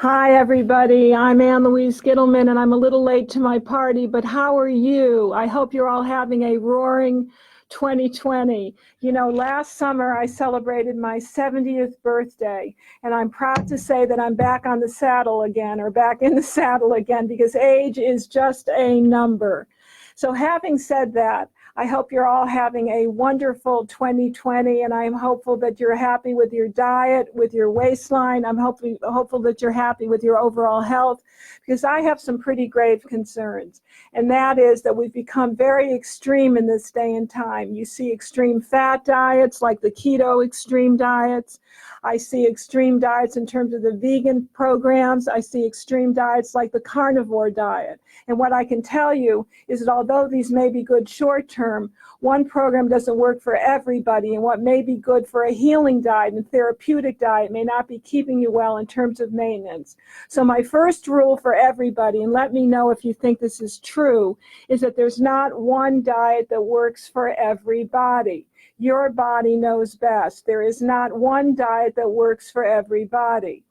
Hi, everybody. I'm Louise Gittleman, and I'm a little late to my party, but how are you? I hope you're all having a roaring 2020. You know, last summer I celebrated my 70th birthday, and I'm proud to say that I'm back on the saddle again, or back in the saddle again, because age is just a number. So having said that, I hope you're all having a wonderful 2020, and I'm hopeful that you're happy with your diet, with your waistline. I'm hopeful that you're happy with your overall health, because I have some pretty grave concerns, and that is that we've become very extreme in this day and time. You see extreme fat diets like the keto extreme diets. I see extreme diets in terms of the vegan programs. I see extreme diets like the carnivore diet. And what I can tell you is that although these may be good short term, one program doesn't work for everybody, and what may be good for a healing diet and therapeutic diet may not be keeping you well in terms of maintenance. So my first rule for everybody, and let me know if you think this is true, is that there's not one diet that works for everybody. Your body knows best. There is not one diet that works for everybody.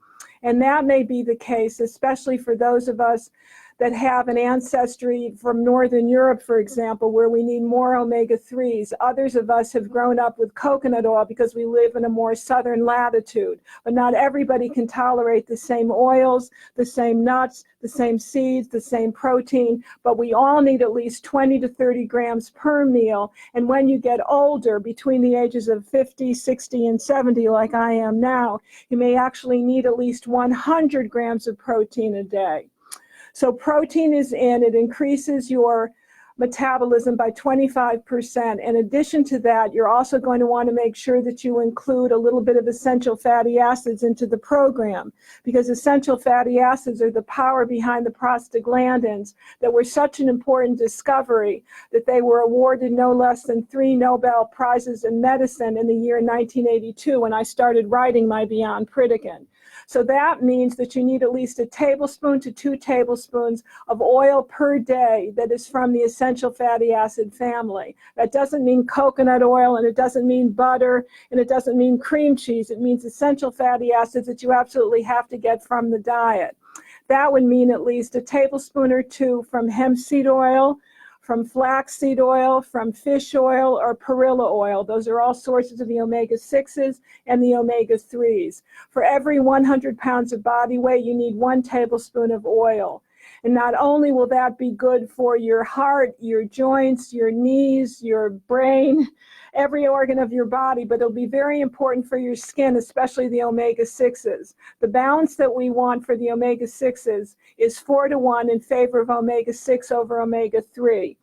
And that may be the case, especially for those of us that have an ancestry from Northern Europe, for example, where we need more omega-3s. Others of us have grown up with coconut oil because we live in a more southern latitude. But not everybody can tolerate the same oils, the same nuts, the same seeds, the same protein, but we all need at least 20 to 30 grams per meal. And when you get older, between the ages of 50, 60, and 70, like I am now, you may actually need at least 100 grams of protein a day. So protein is in, it increases your metabolism by 25%. In addition to that, you're also going to want to make sure that you include a little bit of essential fatty acids into the program, because essential fatty acids are the power behind the prostaglandins that were such an important discovery that they were awarded no less than 3 Nobel Prizes in medicine in the year 1982 when I started writing my Beyond Pritikin. So that means that you need at least a tablespoon to 2 tablespoons of oil per day that is from the essential fatty acid family. That doesn't mean coconut oil, and it doesn't mean butter, and it doesn't mean cream cheese. It means essential fatty acids that you absolutely have to get from the diet. That would mean at least a tablespoon or 2 from hemp seed oil, from flaxseed oil, from fish oil, or perilla oil. Those are all sources of the omega-6s and the omega-3s. For every 100 pounds of body weight, you need 1 tablespoon of oil. And not only will that be good for your heart, your joints, your knees, your brain, every organ of your body, but it'll be very important for your skin, especially the omega-6s. The balance that we want for the omega-6s is 4-to-1 in favor of omega-6 over omega-3.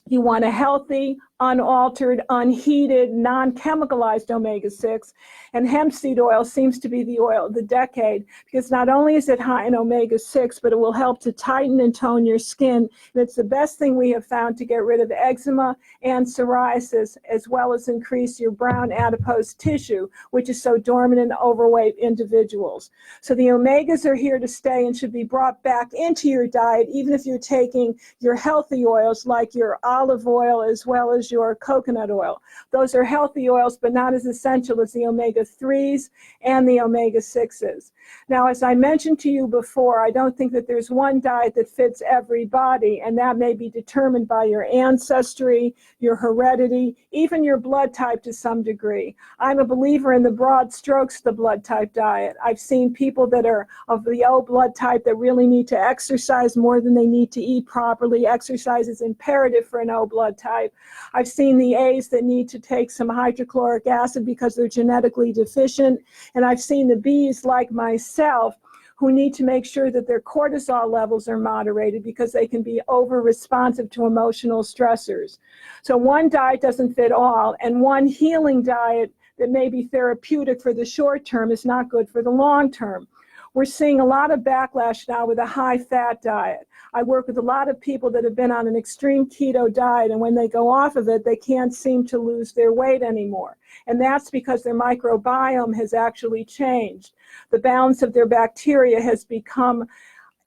You want a healthy, unaltered, unheated, non-chemicalized omega-6, and hemp seed oil seems to be the oil of the decade, because not only is it high in omega-6, but it will help to tighten and tone your skin. And it's the best thing we have found to get rid of eczema and psoriasis, as well as increase your brown adipose tissue, which is so dormant in overweight individuals. So the omegas are here to stay and should be brought back into your diet, even if you're taking your healthy oils like your olive oil as well as your coconut oil. Those are healthy oils, but not as essential as the omega-3s and the omega-6s. Now, as I mentioned to you before, I don't think that there's one diet that fits everybody, and that may be determined by your ancestry, your heredity, even your blood type to some degree. I'm a believer in the broad strokes of the blood type diet. I've seen people that are of the O blood type that really need to exercise more than they need to eat properly. Exercise is imperative for an O blood type. I've seen the A's that need to take some hydrochloric acid because they're genetically deficient. And I've seen the B's like myself who need to make sure that their cortisol levels are moderated because they can be over-responsive to emotional stressors. So one diet doesn't fit all, and one healing diet that may be therapeutic for the short term is not good for the long term. We're seeing a lot of backlash now with a high-fat diet. I work with a lot of people that have been on an extreme keto diet, and when they go off of it, they can't seem to lose their weight anymore. And that's because their microbiome has actually changed. The balance of their bacteria has become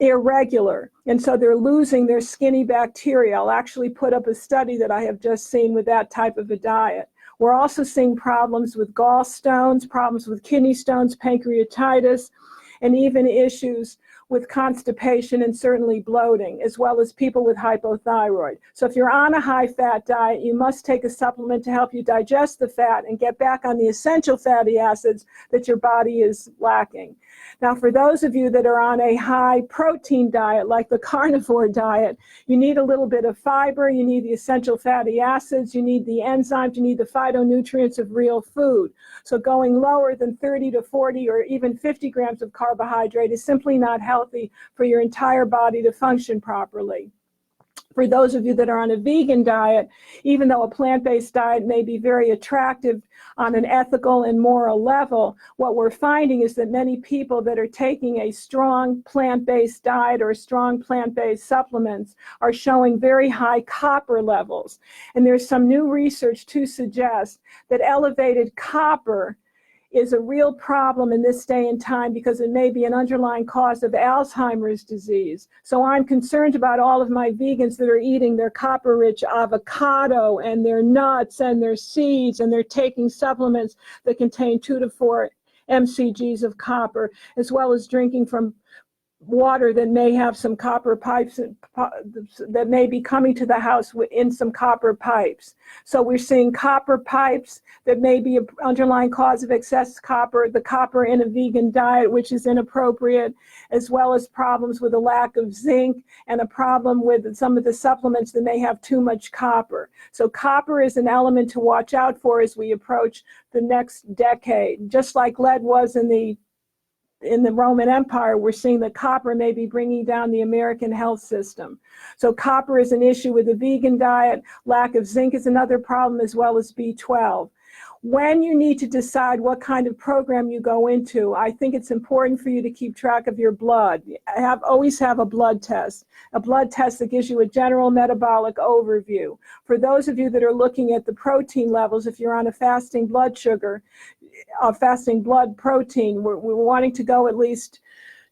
irregular, and so they're losing their skinny bacteria. I'll actually put up a study that I have just seen with that type of a diet. We're also seeing problems with gallstones, problems with kidney stones, pancreatitis, and even issues with constipation and certainly bloating, as well as people with hypothyroid. So if you're on a high-fat diet, you must take a supplement to help you digest the fat and get back on the essential fatty acids that your body is lacking. Now, for those of you that are on a high-protein diet, like the carnivore diet, you need a little bit of fiber, you need the essential fatty acids, you need the enzymes, you need the phytonutrients of real food. So going lower than 30 to 40 or even 50 grams of carbohydrate is simply not healthy for your entire body to function properly. For those of you that are on a vegan diet, even though a plant-based diet may be very attractive on an ethical and moral level, what we're finding is that many people that are taking a strong plant-based diet or strong plant-based supplements are showing very high copper levels. And there's some new research to suggest that elevated copper is a real problem in this day and time because it may be an underlying cause of Alzheimer's disease. So I'm concerned about all of my vegans that are eating their copper-rich avocado and their nuts and their seeds, and they're taking supplements that contain 2 to 4 mcgs of copper, as well as drinking from water that may have some copper pipes that may be coming to the house in some copper pipes. So we're seeing copper pipes that may be an underlying cause of excess copper, the copper in a vegan diet, which is inappropriate, as well as problems with a lack of zinc and a problem with some of the supplements that may have too much copper. So copper is an element to watch out for as we approach the next decade. Just like lead was in the Roman Empire, we're seeing that copper may be bringing down the American health system. So copper is an issue with the vegan diet. Lack of zinc is another problem, as well as B12. When you need to decide what kind of program you go into, I think it's important for you to keep track of your blood. Always have a blood test that gives you a general metabolic overview. For those of you that are looking at the protein levels, if you're on a fasting blood sugar, fasting blood protein, we're wanting to go at least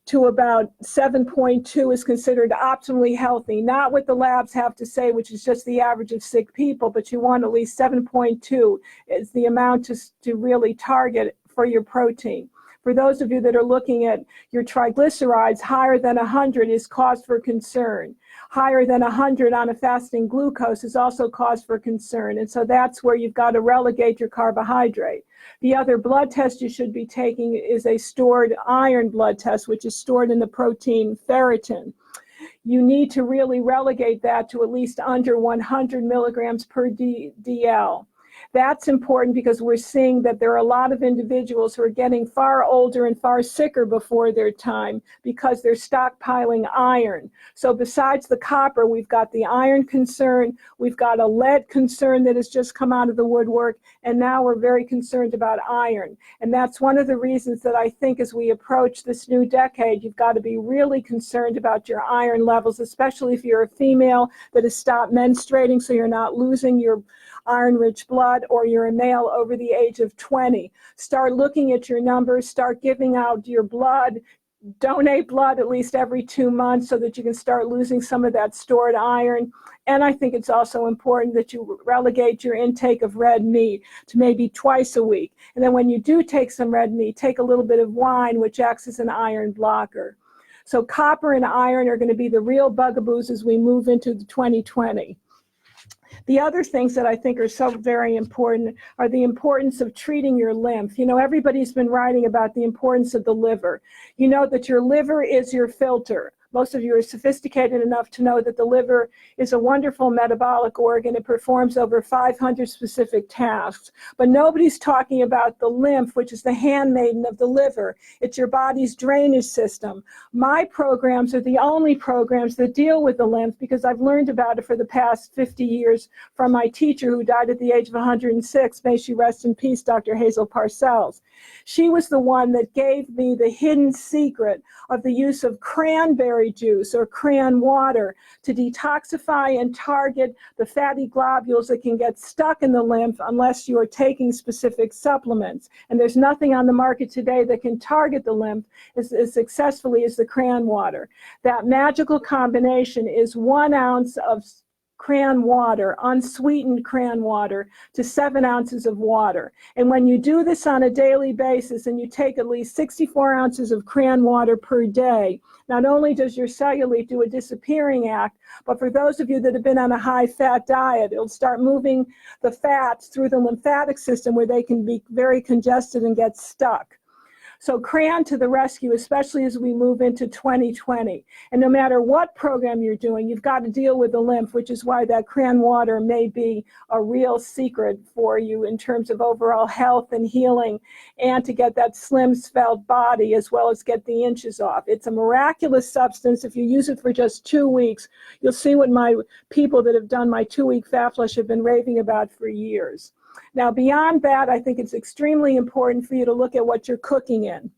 to about 7.2 is considered optimally healthy. Not what the labs have to say, which is just the average of sick people, but you want at least 7.2 is the amount to really target for your protein. For those of you that are looking at your triglycerides, higher than 100 is cause for concern. Higher than 100 on a fasting glucose is also cause for concern. And so that's where you've got to relegate your carbohydrate. The other blood test you should be taking is a stored iron blood test, which is stored in the protein ferritin. You need to really relegate that to at least under 100 milligrams per DL. That's important because we're seeing that there are a lot of individuals who are getting far older and far sicker before their time because they're stockpiling iron. So besides the copper, we've got the iron concern, we've got a lead concern that has just come out of the woodwork, and now we're very concerned about iron. And that's one of the reasons that I think as we approach this new decade, you've got to be really concerned about your iron levels, especially if you're a female that has stopped menstruating so you're not losing your iron-rich blood, or you're a male over the age of 20. Start looking at your numbers, start giving out your blood, donate blood at least every 2 months so that you can start losing some of that stored iron. And I think it's also important that you relegate your intake of red meat to maybe twice a week. And then when you do take some red meat, take a little bit of wine, which acts as an iron blocker. So copper and iron are going to be the real bugaboos as we move into 2020. The other things that I think are so very important are the importance of treating your lymph. You know, everybody's been writing about the importance of the liver. You know that your liver is your filter. Most of you are sophisticated enough to know that the liver is a wonderful metabolic organ. It performs over 500 specific tasks. But nobody's talking about the lymph, which is the handmaiden of the liver. It's your body's drainage system. My programs are the only programs that deal with the lymph because I've learned about it for the past 50 years from my teacher who died at the age of 106. May she rest in peace, Dr. Hazel Parcells. She was the one that gave me the hidden secret of the use of cranberry juice or cran water to detoxify and target the fatty globules that can get stuck in the lymph unless you are taking specific supplements. And there's nothing on the market today that can target the lymph as successfully as the cran water. That magical combination is 1 ounce of cran water, unsweetened cran water, to 7 ounces of water. And when you do this on a daily basis and you take at least 64 ounces of cran water per day, not only does your cellulite do a disappearing act, but for those of you that have been on a high-fat diet, it'll start moving the fats through the lymphatic system where they can be very congested and get stuck. So CRAN to the rescue, especially as we move into 2020. And no matter what program you're doing, you've got to deal with the lymph, which is why that CRAN water may be a real secret for you in terms of overall health and healing, and to get that slim, svelte body as well as get the inches off. It's a miraculous substance. If you use it for just 2 weeks, you'll see what my people that have done my 2-week fat flush have been raving about for years. Now, beyond that, I think it's extremely important for you to look at what you're cooking in.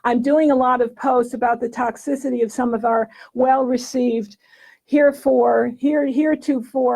I'm doing a lot of posts about the toxicity of some of our well-received, heretofore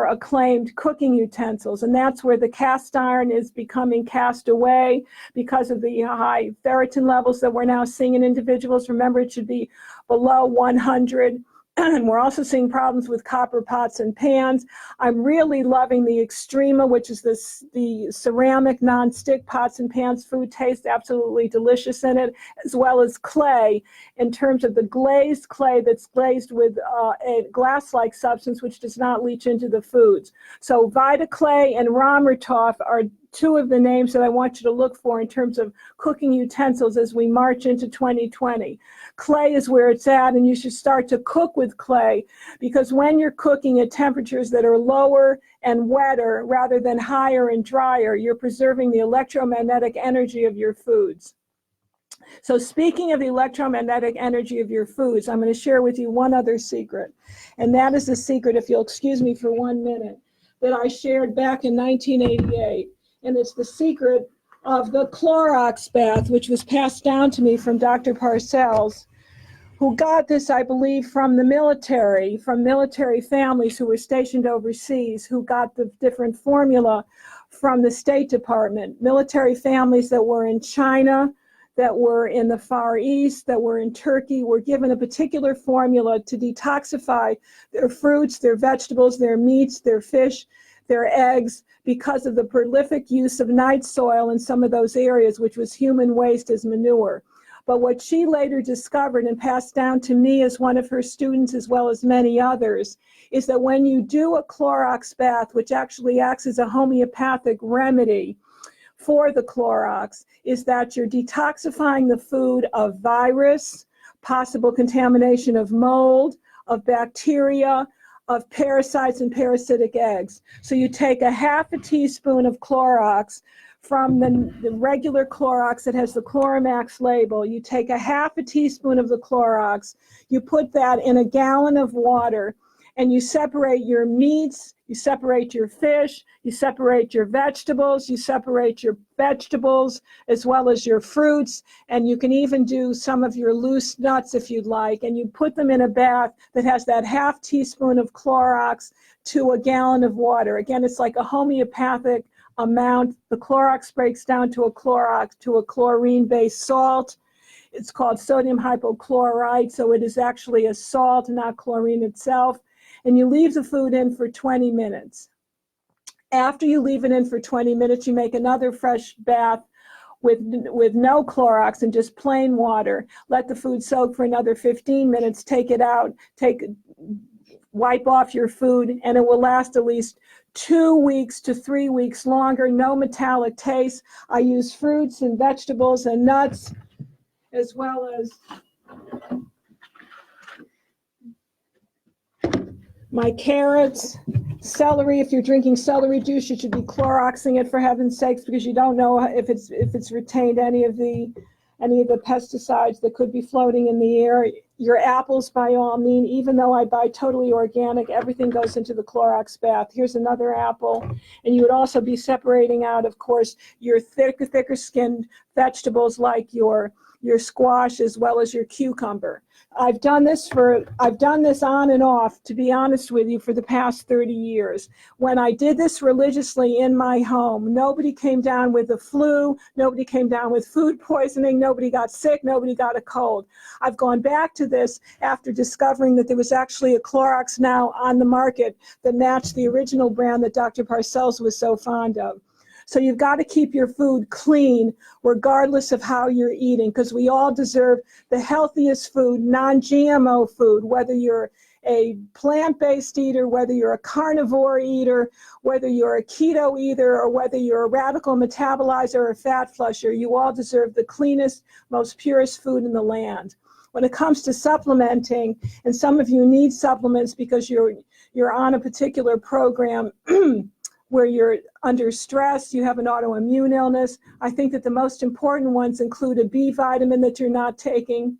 acclaimed cooking utensils, and that's where the cast iron is becoming cast away because of the high ferritin levels that we're now seeing in individuals. Remember, it should be below 100. And we're also seeing problems with copper pots and pans. I'm really loving the Extrema, which is the ceramic non-stick pots and pans. Food tastes absolutely delicious in it, as well as clay, in terms of the glazed clay that's glazed with a glass-like substance which does not leach into the foods. So Vita Clay and Ramertoff are 2 of the names that I want you to look for in terms of cooking utensils as we march into 2020. Clay is where it's at, and you should start to cook with clay, because when you're cooking at temperatures that are lower and wetter rather than higher and drier, you're preserving the electromagnetic energy of your foods. So speaking of the electromagnetic energy of your foods, I'm going to share with you one other secret, and that is the secret, if you'll excuse me for 1 minute, that I shared back in 1988. And it's the secret of the Clorox bath, which was passed down to me from Dr. Parcells, who got this, I believe, from the military, from military families who were stationed overseas, who got the different formula from the State Department. Military families that were in China, that were in the Far East, that were in Turkey, were given a particular formula to detoxify their fruits, their vegetables, their meats, their fish, their eggs, because of the prolific use of night soil in some of those areas, which was human waste as manure. But what she later discovered and passed down to me as one of her students, as well as many others, is that when you do a Clorox bath, which actually acts as a homeopathic remedy for the Clorox, is that you're detoxifying the food of virus, possible contamination of mold, of bacteria, of parasites and parasitic eggs. So you take a half a teaspoon of Clorox from the regular Clorox that has the Chloramax label. You take a half a teaspoon of the Clorox, you put that in a gallon of water, and you separate your meats, you separate your fish, you separate your vegetables, as well as your fruits, and you can even do some of your loose nuts if you'd like, and you put them in a bath that has that half teaspoon of Clorox to a gallon of water. Again, it's like a homeopathic amount. The Clorox breaks down to a chlorine-based salt. It's called sodium hypochlorite, so it is actually a salt, not chlorine itself. And you leave the food in for 20 minutes. After you leave it in for 20 minutes, you make another fresh bath with no Clorox and just plain water. Let the food soak for another 15 minutes, take it out, wipe off your food, and it will last at least 2 weeks to 3 weeks longer. No metallic taste. I use fruits and vegetables and nuts, as well as my carrots, celery. If you're drinking celery juice, you should be Cloroxing it, for heaven's sakes, because you don't know if it's retained any of the pesticides that could be floating in the air. Your apples, by all means, even though I buy totally organic, everything goes into the Clorox bath. Here's another apple. And you would also be separating out, of course, your thicker skinned vegetables like your your squash as well as your cucumber. I've done this on and off, to be honest with you, for the past 30 years. When I did this religiously in my home, nobody came down with the flu, nobody came down with food poisoning, nobody got sick, nobody got a cold. I've gone back to this after discovering that there was actually a Clorox now on the market that matched the original brand that Dr. Parcells was so fond of. So you've got to keep your food clean regardless of how you're eating, because we all deserve the healthiest food, non-GMO food, whether you're a plant-based eater, whether you're a carnivore eater, whether you're a keto eater, or whether you're a radical metabolizer or a fat flusher. You all deserve the cleanest, most purest food in the land. When it comes to supplementing, and some of you need supplements because you're on a particular program where you're under stress, you have an autoimmune illness, I think that the most important ones include a B vitamin that you're not taking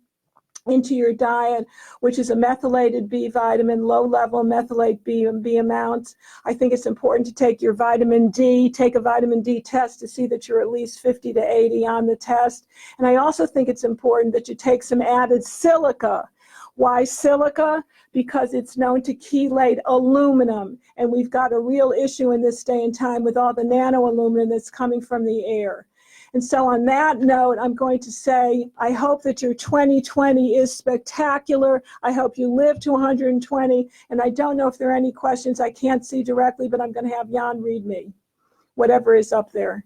into your diet, which is a methylated B vitamin, low-level methylate B amounts. I think it's important to take your vitamin D, take a vitamin D test to see that you're at least 50 to 80 on the test. And I also think it's important that you take some added silica. Why silica? Because it's known to chelate aluminum, and we've got a real issue in this day and time with all the nano-aluminum that's coming from the air. And so on that note, I'm going to say, I hope that your 2020 is spectacular. I hope you live to 120, and I don't know if there are any questions I can't see directly, but I'm going to have Jan read me, whatever is up there.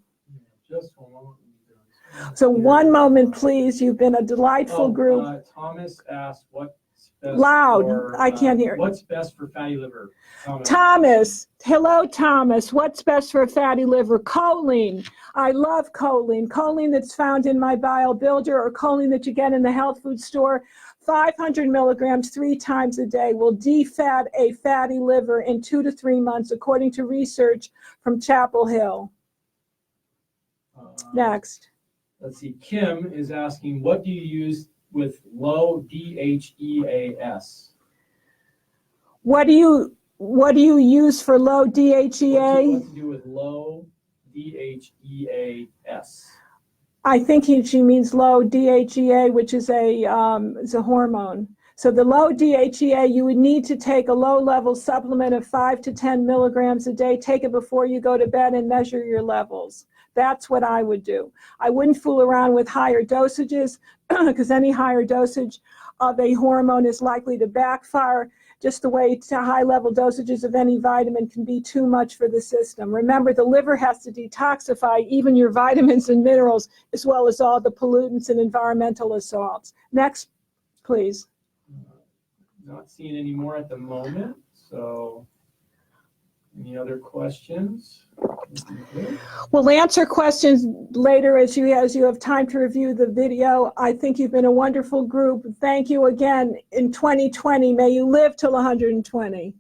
Just one moment. So one moment, please. You've been a delightful group. Thomas asked what's best loud. For, I can't hear. What's best for fatty liver? Thomas. Hello, Thomas. What's best for a fatty liver? Choline. I love choline. Choline that's found in my Bile Builder or choline that you get in the health food store. 500 milligrams 3 times a day will defat a fatty liver in 2 to 3 months, according to research from Chapel Hill. Next. Let's see. Kim is asking, what do you use with low DHEAS? What do you use for low DHEA? What to do with low DHEAS? I think she means low DHEA, which is a hormone. So the low DHEA, you would need to take a low-level supplement of 5 to 10 milligrams a day. Take it before you go to bed and measure your levels. That's what I would do. I wouldn't fool around with higher dosages because any higher dosage of a hormone is likely to backfire, just the way high-level dosages of any vitamin can be too much for the system. Remember, the liver has to detoxify even your vitamins and minerals, as well as all the pollutants and environmental assaults. Next, please. Not seeing any more at the moment, so any other questions? We'll answer questions later as you have time to review the video. I think you've been a wonderful group. Thank you again. In 2020, may you live till 120.